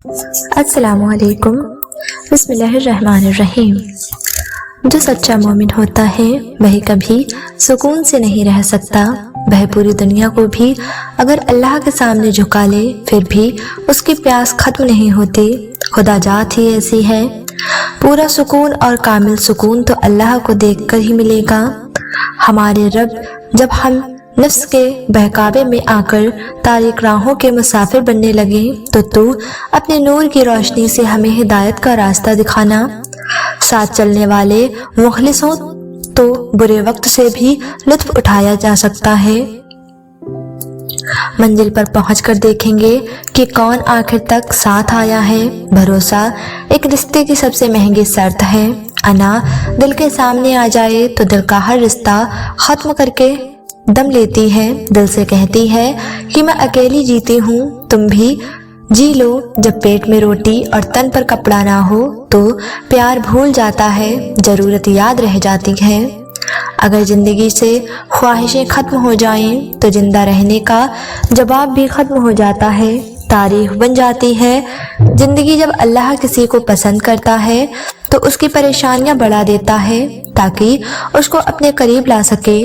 अस्सलाम वालेकुम। बिस्मिल्लाहिर्रहमानिर्रहीम। जो सच्चा मोमिन होता है वह कभी सुकून से नहीं रह सकता। वह पूरी दुनिया को भी अगर अल्लाह के सामने झुका ले फिर भी उसकी प्यास खत्म नहीं होती। खुदा जात ही ऐसी है। पूरा सुकून और कामिल सुकून तो अल्लाह को देखकर ही मिलेगा। हमारे रब जब हम नफ्स के बहकावे में आकर तारीक राहों के मुसाफिर बनने लगे तो तू अपने नूर की रोशनी से हमें हिदायत का रास्ता दिखाना। साथ चलने वाले मुखलिसों तो बुरे वक्त से भी लुत्फ उठाया जा सकता है। मंजिल पर पहुंचकर देखेंगे कि कौन आखिर तक साथ आया है। भरोसा एक रिश्ते की सबसे महंगी शर्त है। अना दिल के सामने आ जाए तो दिल का हर रिश्ता खत्म करके दम लेती है। दिल से कहती है कि मैं अकेली जीती हूँ, तुम भी जी लो। जब पेट में रोटी और तन पर कपड़ा ना हो तो प्यार भूल जाता है, जरूरत याद रह जाती है। अगर जिंदगी से ख्वाहिशें खत्म हो जाएं तो जिंदा रहने का जवाब भी खत्म हो जाता है, तारीख बन जाती है। जिंदगी जब अल्लाह किसी को पसंद करता है तो उसकी परेशानियां बढ़ा देता है ताकि उसको अपने करीब ला सके।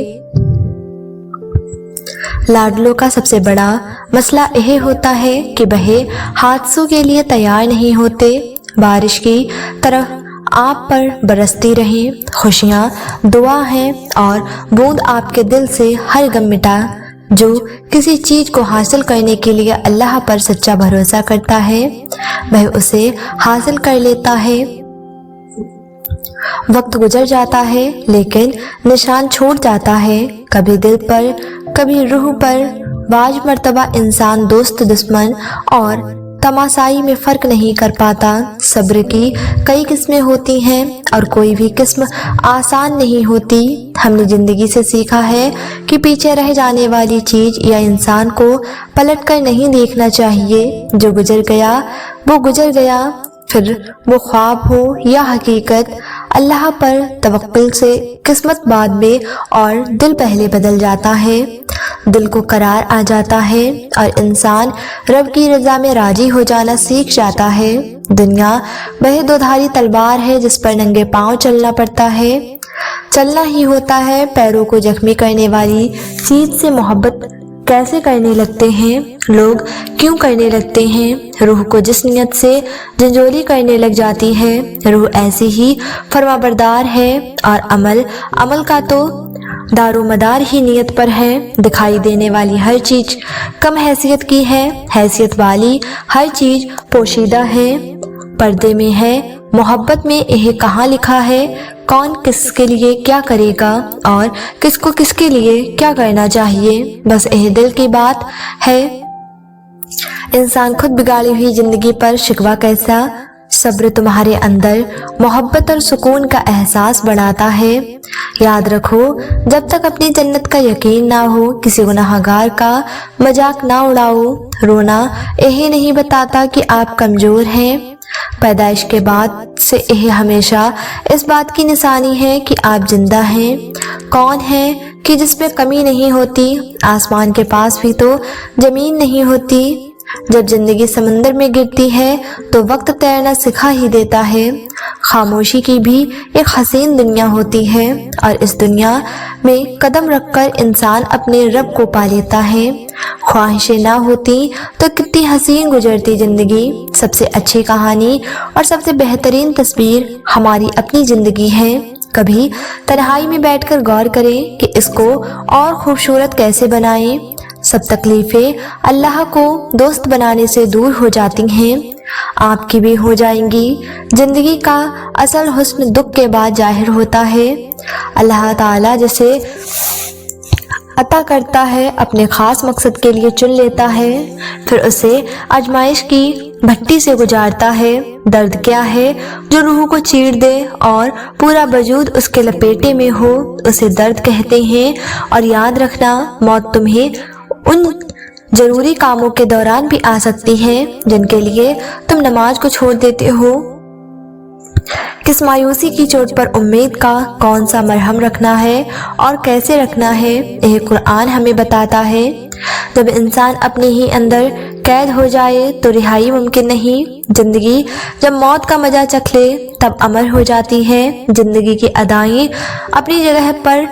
लाडलों का सबसे बड़ा मसला यह होता है कि वह हादसों के लिए तैयार नहीं होते। बारिश की तरह आप पर बरसती रहें, खुशियाँ दुआ हैं और बूंद आपके दिल से हर गम मिटा। जो किसी चीज को हासिल करने के लिए अल्लाह पर सच्चा भरोसा करता है वह उसे हासिल कर लेता है। वक्त गुजर जाता है लेकिन निशान छूट जाता है, कभी दिल पर कभी रूह पर। बाज मर्तबा इंसान दोस्त दुश्मन और तमाशाई में फर्क नहीं कर पाता। सब्र की कई किस्में होती हैं और कोई भी किस्म आसान नहीं होती। हमने जिंदगी से सीखा है कि पीछे रह जाने वाली चीज या इंसान को पलट कर नहीं देखना चाहिए। जो गुजर गया वो गुजर गया, फिर वो ख्वाब हो या हकीकत। अल्लाह पर तवक्कुल से किस्मत बाद में और दिल पहले बदल जाता है। दिल को करार आ जाता है और इंसान रब की रजा में राजी हो जाना सीख जाता है। दुनिया वह दोधारी तलवार है जिस पर नंगे पांव चलना पड़ता है। चलना ही होता है। पैरों को जख्मी करने वाली चीज से मोहब्बत कैसे करने लगते हैं लोग, क्यों करने लगते हैं। रूह को जिस नियत से झंझोली करने लग जाती है, रूह ऐसी ही फरमाबरदार है और अमल का तो दारोमदार ही नियत पर है। दिखाई देने वाली हर चीज कम हैसियत की है, हैसियत वाली हर चीज पोशीदा है, पर्दे में है। मोहब्बत में यह कहाँ लिखा है कौन किसके लिए क्या करेगा और किसको किसके लिए क्या करना चाहिए। बस यह दिल की बात है। इंसान खुद बिगाड़ी हुई जिंदगी पर शिकवा कैसा। सब्र तुम्हारे अंदर मोहब्बत और सुकून का एहसास बढ़ाता है। याद रखो जब तक अपनी जन्नत का यकीन ना हो किसी गुनाहगार का मजाक ना उड़ाओ। रोना यही नहीं बताता कि आप कमजोर हैं। पैदाइश के बाद से यह हमेशा इस बात की निशानी है कि आप जिंदा हैं। कौन है कि जिसमें कमी नहीं होती। आसमान के पास भी तो जमीन नहीं होती। जब जिंदगी समंदर में गिरती है तो वक्त तैरना सिखा ही देता है। खामोशी की भी एक हसीन दुनिया होती है और इस दुनिया में कदम रखकर इंसान अपने रब को पा लेता है। ख्वाहिशें ना होती तो कितनी हसीन गुजरती जिंदगी। सबसे अच्छी कहानी और सबसे बेहतरीन तस्वीर हमारी अपनी जिंदगी है। कभी तन्हाई में बैठकर गौर करें कि इसको और खूबसूरत कैसे बनाएं। सब तकलीफें अल्लाह को दोस्त बनाने से दूर हो जाती हैं, आपकी भी हो जाएंगी। जिंदगी का असल हुस्न दुख के बाद जाहिर होता है। अल्लाह ताला जिसे अता करता है अपने खास मकसद के लिए चुन लेता है, फिर उसे आजमाइश की भट्टी से गुजारता है। दर्द क्या है जो रूह को चीर दे और पूरा वजूद उसके लपेटे में हो, उसे दर्द कहते हैं। और याद रखना मौत तुम्हें उन जरूरी कामों के दौरान भी आ सकती है जिनके लिए तुम नमाज को छोड़ देते हो। किस मायूसी की चोट पर उम्मीद का कौन सा मरहम रखना है और कैसे रखना है, यह कुरान हमें बताता है। जब इंसान अपने ही अंदर कैद हो जाए तो रिहाई मुमकिन नहीं। जिंदगी जब मौत का मजा चख ले तब अमर हो जाती है। जिंदगी की अदाएं अपनी जगह पर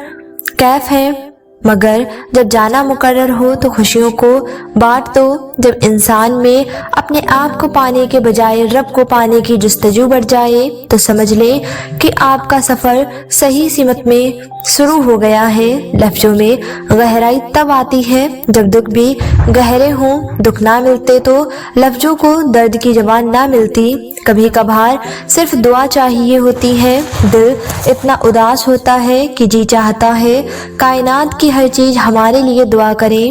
कैफ है, मगर जब जाना मुकर्रर हो तो खुशियों को बांट दो। जब इंसान में अपने आप को पाने के बजाय रब को पाने की जुस्तजू बढ़ जाए तो समझ ले कि आपका सफ़र सही सिमत में शुरू हो गया है। लफ्ज़ों में गहराई तब आती है जब दुख भी गहरे हों। दुख ना मिलते तो लफ्ज़ों को दर्द की ज़बान ना मिलती। कभी कभार सिर्फ दुआ चाहिए होती है। दिल इतना उदास होता है कि जी चाहता है कायनात की हर चीज़ हमारे लिए दुआ करे।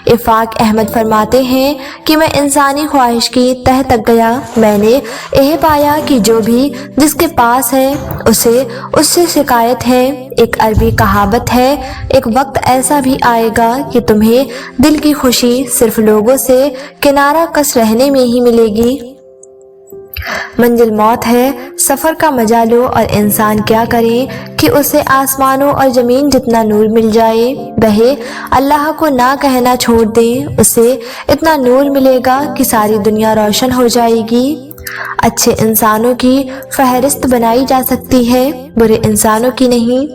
इफ़ाक अहमद फरमाते हैं कि मैं इंसानी ख्वाहिश की तह तक गया। मैंने यह पाया कि जो भी जिसके पास है उसे उससे शिकायत है। एक अरबी कहावत है, एक वक्त ऐसा भी आएगा कि तुम्हें दिल की खुशी सिर्फ लोगों से किनारा कस रहने में ही मिलेगी। मंजिल मौत है, सफ़र का मजा लो और इंसान क्या करे कि उसे आसमानों और ज़मीन जितना नूर मिल जाए। वह अल्लाह को ना कहना छोड़ दे, उसे इतना नूर मिलेगा कि सारी दुनिया रोशन हो जाएगी। अच्छे इंसानों की फहरिस्त बनाई जा सकती है, बुरे इंसानों की नहीं।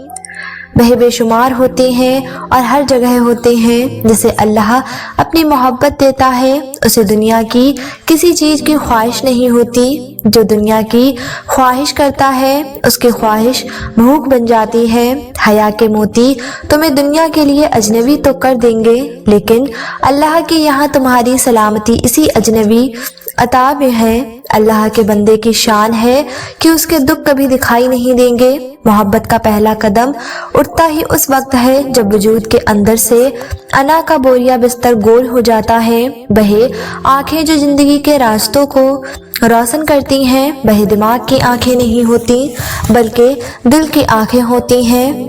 वह बेशुमार होते हैं और हर जगह होते हैं। जिसे अल्लाह अपनी मोहब्बत देता है उसे दुनिया की किसी चीज़ की ख्वाहिश नहीं होती। जो दुनिया की ख्वाहिश करता है उसकी ख्वाहिश भूख बन जाती है। हया के मोती तुम्हें दुनिया के लिए अजनबी तो कर देंगे, लेकिन अल्लाह के यहाँ तुम्हारी सलामती इसी अजनबी अता में है। अल्लाह के बंदे की शान है कि उसके दुख कभी दिखाई नहीं देंगे। मोहब्बत का पहला कदम उठता ही उस वक्त है जब वजूद के अंदर से अना का बोरिया बिस्तर गोल हो जाता है। वह आंखें जो जिंदगी के रास्तों को रोशन करती हैं, वह दिमाग की आंखें नहीं होती बल्कि दिल की आंखें होती हैं।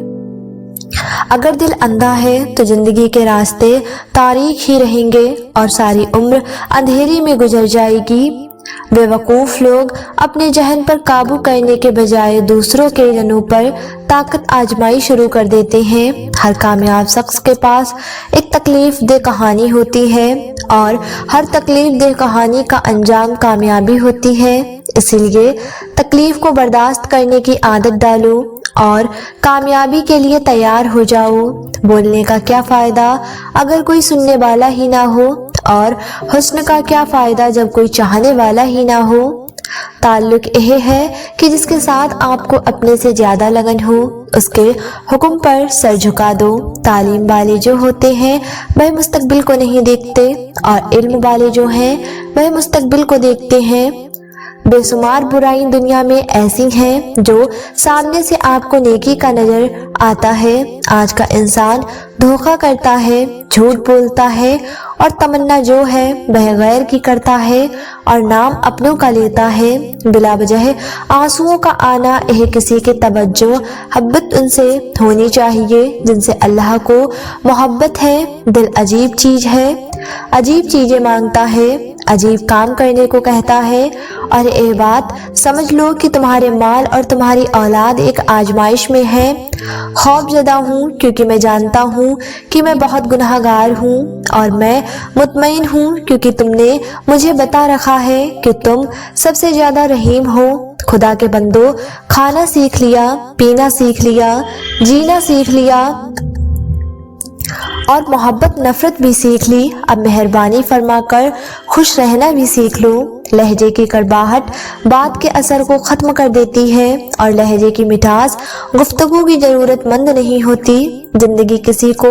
अगर दिल अंधा है तो जिंदगी के रास्ते तारीख ही रहेंगे और सारी उम्र अंधेरी में गुजर जाएगी। बेवकूफ़ लोग अपने जहन पर काबू करने के बजाय दूसरों के जनों पर ताकत आजमाई शुरू कर देते हैं। हर कामयाब शख्स के पास एक तकलीफ दे कहानी होती है और हर तकलीफ दे कहानी का अंजाम कामयाबी होती है। इसीलिए तकलीफ को बर्दाश्त करने की आदत डालो और कामयाबी के लिए तैयार हो जाओ। बोलने का क्या फ़ायदा अगर कोई सुनने वाला ही ना हो, और हुस्न का क्या फ़ायदा जब कोई चाहने वाला ही ना हो। ताल्लुक यह है कि जिसके साथ आपको अपने से ज़्यादा लगन हो उसके हुक्म पर सर झुका दो। तालीम वाले जो होते हैं वह मुस्तकबिल को नहीं देखते और इल्म वाले जो हैं वह मुस्तकबिल को देखते हैं। बेशुमार बुराई दुनिया में ऐसी हैं जो सामने से आपको नेकी का नजर आता है। आज का इंसान धोखा करता है, झूठ बोलता है और तमन्ना जो है वह गैर की करता है और नाम अपनों का लेता है। बिला वजह आंसुओं का आना यह किसी की तवज्जो हब्बत उनसे होनी चाहिए जिनसे अल्लाह को मोहब्बत है। दिल अजीब चीज है, अजीब चीजें मांगता है, अजीब काम करने को कहता है। और ये बात समझ लो कि तुम्हारे माल और तुम्हारी औलाद एक आजमाइश में है। खौफजदा हूँ क्योंकि मैं जानता हूँ कि मैं बहुत गुनहगार हूँ, और मैं मुतमईन हूँ क्योंकि तुमने मुझे बता रखा है कि तुम सबसे ज़्यादा रहीम हो। खुदा के बंदो, खाना सीख लिया, पीना सीख लिया, जीना सीख लिया और मोहब्बत नफरत भी सीख ली। अब मेहरबानी फरमाकर खुश रहना भी सीख लो। लहजे की कड़वाहट बात के असर को ख़त्म कर देती है और लहजे की मिठास गुफ्तगू की ज़रूरतमंद नहीं होती। ज़िंदगी किसी को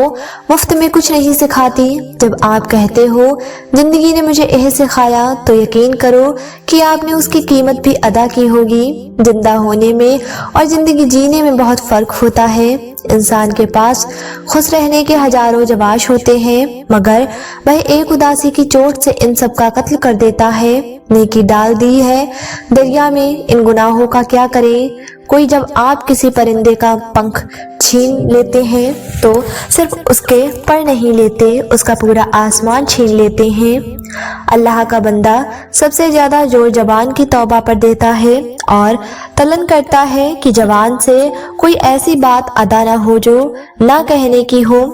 मुफ्त में कुछ नहीं सिखाती। जब आप कहते हो ज़िंदगी ने मुझे यह सिखाया तो यकीन करो कि आपने उसकी कीमत भी अदा की होगी। जिंदा होने में और ज़िंदगी जीने में बहुत फ़र्क होता है। इंसान के पास खुश रहने के हजारों जवाब होते हैं, मगर वह एक उदासी की चोट से इन सब का कत्ल कर देता है। नेकी डाल दी है दरिया में, इन गुनाहों का क्या करे। کوئی جب آپ کسی پرندے کا پنکھ چھین لیتے ہیں تو صرف اس کے پر نہیں لیتے، اس کا پورا آسمان چھین لیتے ہیں۔ اللہ کا بندہ سب سے زیادہ زور زبان کی توبہ پر دیتا ہے اور تلن کرتا ہے کہ زبان سے کوئی ایسی بات ادا نہ ہو جو نہ کہنے کی ہو۔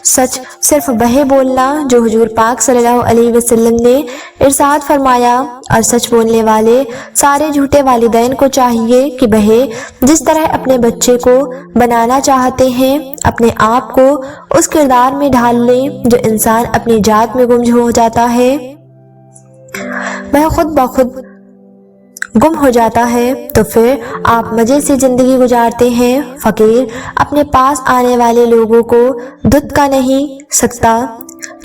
سچ صرف وہی بولنا جو حضور پاک صلی اللہ علیہ وسلم نے ارشاد فرمایا، اور سچ بولنے والے سارے جھوٹے والدین کو چاہیے کہ وہ جس طرح اپنے بچے کو بنانا چاہتے ہیں اپنے آپ کو اس کردار میں ڈھال لیں جو انسان اپنی ذات میں گم ہو جاتا ہے، وہ خود بخود گم ہو جاتا ہے تو پھر آپ مزے سے زندگی گزارتے ہیں۔ فقیر اپنے پاس آنے والے لوگوں کو دھت کا نہیں سکتا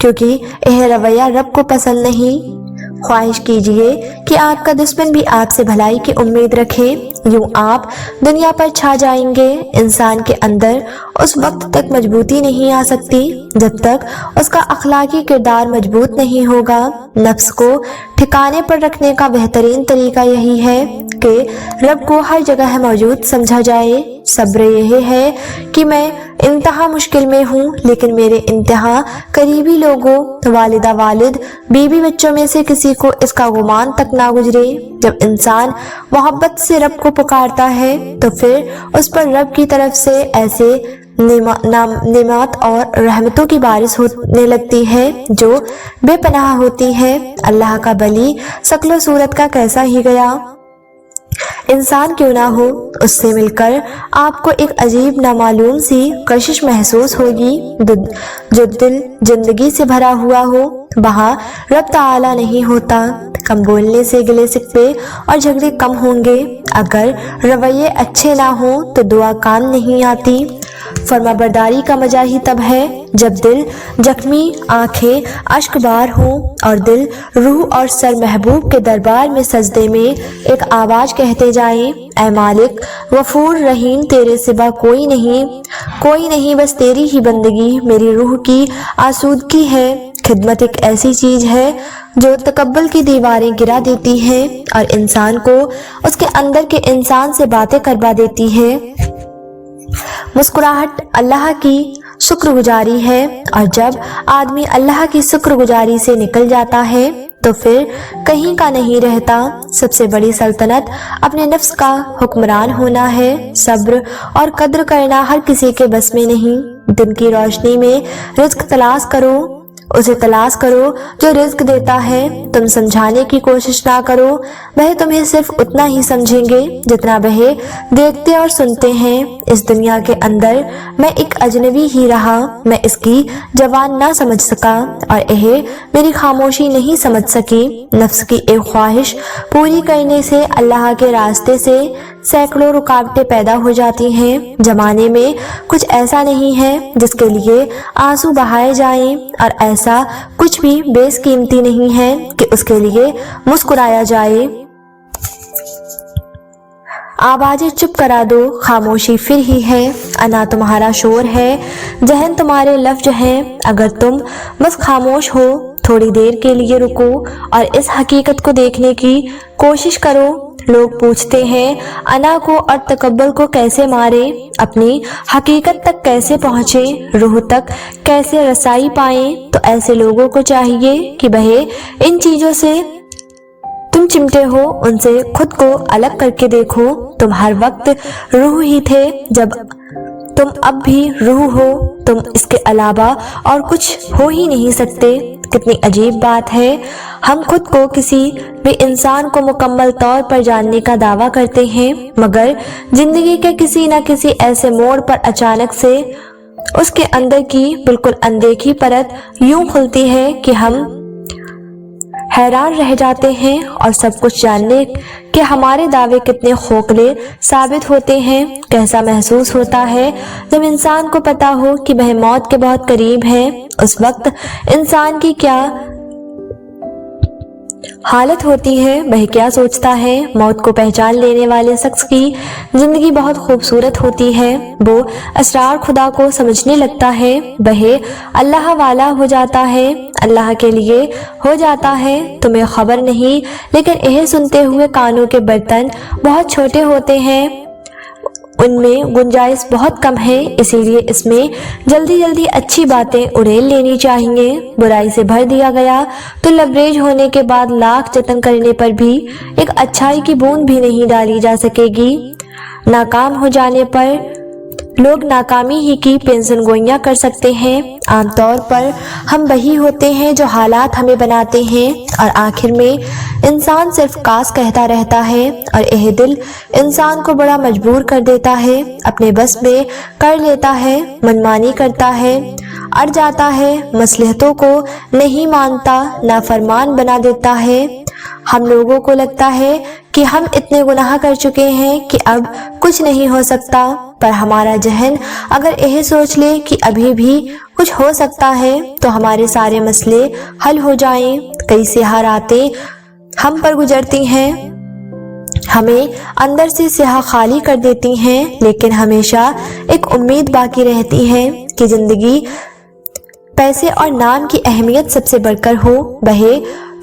کیونکہ یہ رویہ رب کو پسند نہیں۔ خواہش کیجئے کہ آپ کا دشمن بھی آپ سے بھلائی کی امید رکھے، یوں آپ دنیا پر چھا جائیں گے۔ انسان کے اندر اس وقت تک مضبوطی نہیں آ سکتی جب تک اس کا اخلاقی کردار مضبوط نہیں ہوگا۔ نفس کو ٹھکانے پر رکھنے کا بہترین طریقہ یہی ہے کہ رب کو ہر جگہ موجود سمجھا جائے۔ صبر یہ ہے کہ میں انتہا مشکل میں ہوں لیکن میرے انتہا قریبی لوگوں، والدہ والد، بیوی بچوں میں سے کسی کو اس کا گمان تک نہ گزرے۔ جب انسان محبت سے رب کو پکارتا ہے تو پھر اس پر رب کی طرف سے ایسے نعمت اور رحمتوں کی بارش ہونے لگتی ہے جو بے پناہ ہوتی ہے۔ اللہ کا ولی شکل و صورت کا کیسا ہی گیا انسان کیوں نہ ہو، اس سے مل کر آپ کو ایک عجیب نامعلوم سی کشش محسوس ہوگی۔ جو دل زندگی سے بھرا ہوا ہو وہاں رب تعالی نہیں ہوتا۔ کم بولنے سے گلے شکوے اور جھگڑے کم ہوں گے۔ اگر رویے اچھے نہ ہوں تو دعا کام نہیں آتی۔ فرما برداری کا مزہ ہی تب ہے جب دل زخمی، آنکھیں اشک بار ہوں اور دل، روح اور سر محبوب کے دربار میں سجدے میں ایک آواز کہتے جائیں، اے مالک غفور رحیم، تیرے سوا کوئی نہیں بس تیری ہی بندگی میری روح کی آسودگی ہے۔ خدمت ایک ایسی چیز ہے جو تکبر کی دیواریں گرا دیتی ہے اور انسان کو اس کے اندر کے انسان سے باتیں کروا دیتی ہے۔ مسکراہٹ اللہ کی شکر گزاری ہے، اور جب آدمی اللہ کی شکر گزاری سے نکل جاتا ہے تو پھر کہیں کا نہیں رہتا۔ سب سے بڑی سلطنت اپنے نفس کا حکمران ہونا ہے۔ صبر اور قدر کرنا ہر کسی کے بس میں نہیں۔ دن کی روشنی میں رزق تلاش کرو، اسے تلاش کرو جو رزق دیتا ہے۔ تم سمجھانے کی کوشش نہ کرو، وہ تمہیں صرف اتنا ہی سمجھیں گے جتنا وہ دیکھتے اور سنتے ہیں۔ اس دنیا کے اندر میں ایک اجنبی ہی رہا، میں اس کی زبان نہ سمجھ سکا اور یہ میری خاموشی نہیں سمجھ سکی۔ نفس کی ایک خواہش پوری کرنے سے اللہ کے راستے سے سینکڑوں رکاوٹیں پیدا ہو جاتی ہیں۔ زمانے میں کچھ ایسا نہیں ہے جس کے لیے آنسو بہائے جائیں، اور ایسا کچھ بھی بیش قیمتی نہیں ہے کہ اس کے لیے مسکرایا جائے۔ آوازیں چپ کرا دو، خاموشی پھر ہی ہے۔ انا تمہارا شور ہے، ذہن تمہارے لفظ ہیں۔ اگر تم بس خاموش ہو، تھوڑی دیر کے لیے رکو اور اس حقیقت کو دیکھنے کی کوشش کرو۔ لوگ پوچھتے ہیں انا کو اور تکبر کو کیسے مارے، اپنی حقیقت تک کیسے پہنچے، روح تک کیسے رسائی پائیں۔ تو ایسے لوگوں کو چاہیے کہ وہ ان چیزوں سے تم چمٹے ہو ان سے خود کو الگ کر کے دیکھو۔ تم ہر وقت روح ہی تھے، جب تم اب بھی روح ہو، تم اس کے علاوہ اور کچھ ہو ہی نہیں سکتے۔ کتنی عجیب بات ہے، ہم خود کو کسی بھی انسان کو مکمل طور پر جاننے کا دعویٰ کرتے ہیں، مگر زندگی کے کسی نہ کسی ایسے موڑ پر اچانک سے اس کے اندر کی بالکل اندیکھی پرت یوں کھلتی ہے کہ ہم حیران رہ جاتے ہیں اور سب کچھ جاننے کہ ہمارے دعوے کتنے کھوکھلے ثابت ہوتے ہیں۔ کیسا محسوس ہوتا ہے جب انسان کو پتا ہو کہ وہ موت کے بہت قریب ہے۔ اس وقت انسان کی کیا حالت ہوتی ہے، وہ کیا سوچتا ہے۔ موت کو پہچان لینے والے شخص کی زندگی بہت خوبصورت ہوتی ہے۔ وہ اسرار خدا کو سمجھنے لگتا ہے، وہ اللہ والا ہو جاتا ہے، اللہ کے لیے ہو جاتا ہے۔ تمہیں خبر نہیں، لیکن یہ سنتے ہوئے کانوں کے برتن بہت چھوٹے ہوتے ہیں۔ ان میں گنجائش بہت کم ہے، اسی لیے اس میں جلدی جلدی اچھی باتیں اڑیل لینی چاہیے۔ برائی سے بھر دیا گیا تو لبریز ہونے کے بعد لاکھ جتن کرنے پر بھی ایک اچھائی کی بوند بھی نہیں ڈالی جا سکے گی۔ ناکام ہو جانے پر لوگ ناکامی ہی کی پینشن گوئیاں کر سکتے ہیں۔ عام طور پر ہم وہی ہوتے ہیں جو حالات ہمیں بناتے ہیں، اور آخر میں انسان صرف کاش کہتا رہتا ہے، اور یہ دل انسان کو بڑا مجبور کر دیتا ہے، اپنے بس میں کر لیتا ہے، منمانی کرتا ہے، اڑ جاتا ہے، مصلحتوں کو نہیں مانتا، نافرمان بنا دیتا ہے۔ ہم لوگوں کو لگتا ہے کہ ہم اتنے گناہ کر چکے ہیں کہ اب کچھ نہیں ہو سکتا، پر ہمارا ذہن اگر یہ سوچ لے کہ ابھی بھی کچھ ہو سکتا ہے تو ہمارے سارے مسئلے حل ہو جائیں۔ کئی سیاہ راتیں ہم پر گزرتی ہیں، ہمیں اندر سے سیاہ خالی کر دیتی ہیں، لیکن ہمیشہ ایک امید باقی رہتی ہے کہ زندگی پیسے اور نام کی اہمیت سب سے بڑھ کر ہو۔ وہ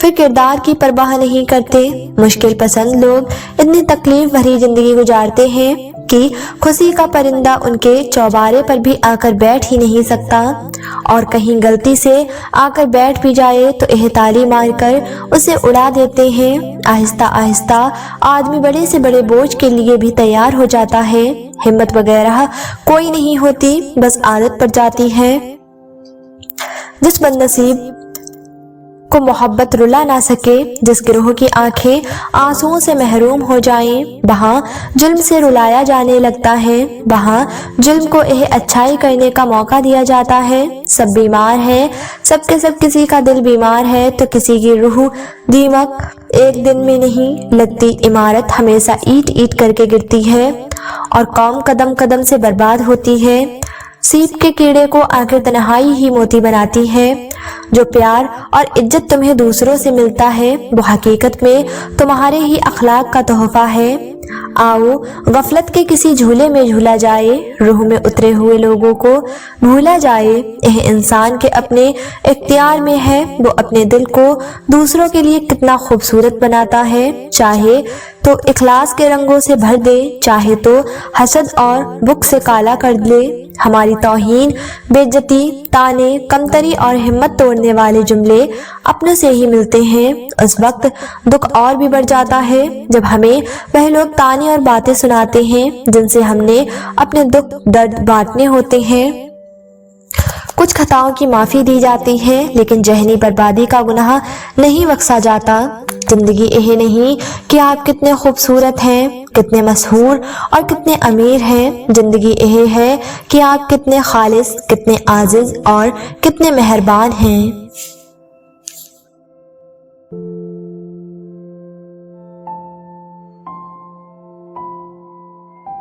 پھر کردار کی پرواہ نہیں کرتے۔ مشکل پسند لوگ اتنی تکلیف بھری زندگی گزارتے ہیں کہ خوشی کا پرندہ ان کے چوبارے پر بھی آ کر بیٹھ ہی نہیں سکتا، اور کہیں غلطی سے آ کر بیٹھ بھی جائے تو احتالی مار کر اسے اڑا دیتے ہیں۔ آہستہ آہستہ آدمی بڑے سے بڑے بوجھ کے لیے بھی تیار ہو جاتا ہے۔ ہمت وغیرہ کوئی نہیں ہوتی، بس عادت پڑ جاتی ہے۔ جس بدنصیب کو محبت رلا نہ سکے، جس گروہ کی آنکھیں آنسوؤں سے محروم ہو جائیں، وہاں ظلم سے رلایا جانے لگتا ہے، وہاں ظلم کو اچھائی کرنے کا موقع دیا جاتا ہے۔ سب بیمار ہیں، سب کے سب کسی کا دل بیمار ہے تو کسی کی روح دیمک ایک دن میں نہیں لگتی، عمارت ہمیشہ اینٹ اینٹ کر کے گرتی ہے، اور قوم قدم قدم سے برباد ہوتی ہے۔ سیپ کے کیڑے کو آخر تنہائی ہی موتی بناتی ہے۔ جو پیار اور عزت تمہیں دوسروں سے ملتا ہے وہ حقیقت میں تمہارے ہی اخلاق کا تحفہ ہے۔ آؤ غفلت کے کسی جھولے میں جھولا جائے، روح میں اترے ہوئے لوگوں کو بھولا جائے۔ یہ انسان کے اپنے اختیار میں ہے، وہ اپنے دل کو دوسروں کے لیے کتنا خوبصورت بناتا ہے، چاہے تو اخلاص کے رنگوں سے بھر دے، چاہے تو حسد اور بغض سے کالا کر لے۔ ہماری توہین، بے عزتی، تانے، کمتری اور ہمت توڑنے والے جملے اپنے سے ہی ملتے ہیں۔ اس وقت دکھ اور بھی بڑھ جاتا ہے جب ہمیں وہ لوگ تانے اور باتیں سناتے ہیں جن سے ہم نے اپنے دکھ درد بانٹنے ہوتے ہیں۔ کچھ خطاؤں کی معافی دی جاتی ہے، لیکن ذہنی بربادی کا گناہ نہیں بخشا جاتا۔ زندگی یہ نہیں کہ آپ کتنے خوبصورت ہیں، کتنے مشہور اور کتنے امیر ہیں، زندگی یہ ہے کہ آپ کتنے خالص، کتنے عاجز اور کتنے مہربان ہیں۔